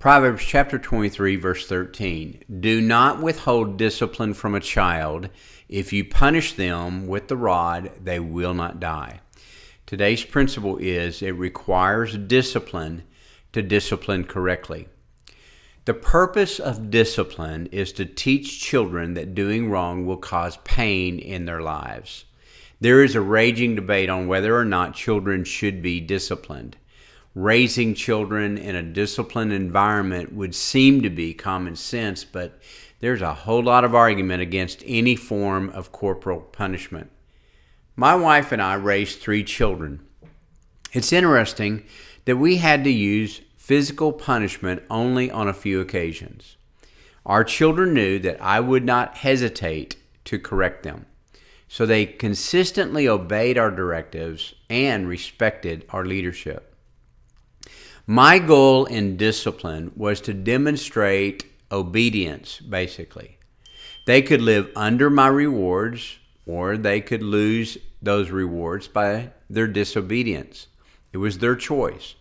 Proverbs chapter 23, verse 13. Do not withhold discipline from a child. If you punish them with the rod, they will not die. Today's principle is it requires discipline to discipline correctly. The purpose of discipline is to teach children that doing wrong will cause pain in their lives. There is a raging debate on whether or not children should be disciplined. Raising children in a disciplined environment would seem to be common sense, but there's a whole lot of argument against any form of corporal punishment. My wife and I raised 3 children. It's interesting that we had to use physical punishment only on a few occasions. Our children knew that I would not hesitate to correct them, so they consistently obeyed our directives and respected our leadership. My goal in discipline was to demonstrate obedience, basically. They could live under my rewards, or they could lose those rewards by their disobedience. It was their choice.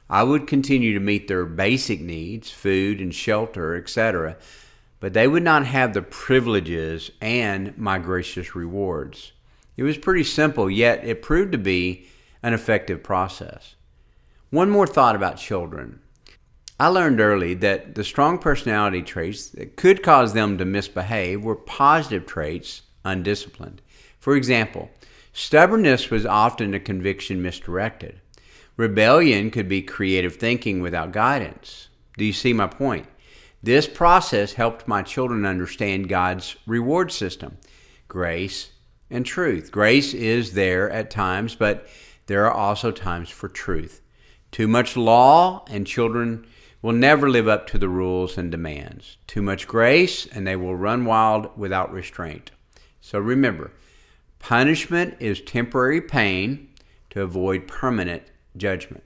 I would continue to meet their basic needs, food and shelter, etc., but they would not have the privileges and my gracious rewards. It was pretty simple, yet it proved to be an effective process. One more thought about children. I learned early that the strong personality traits that could cause them to misbehave were positive traits undisciplined. For example, stubbornness was often a conviction misdirected. Rebellion could be creative thinking without guidance. Do you see my point? This process helped my children understand God's reward system, grace and truth. Grace is there at times, but there are also times for truth. Too much law and children will never live up to the rules and demands. Too much grace and they will run wild without restraint. So remember, punishment is temporary pain to avoid permanent judgment.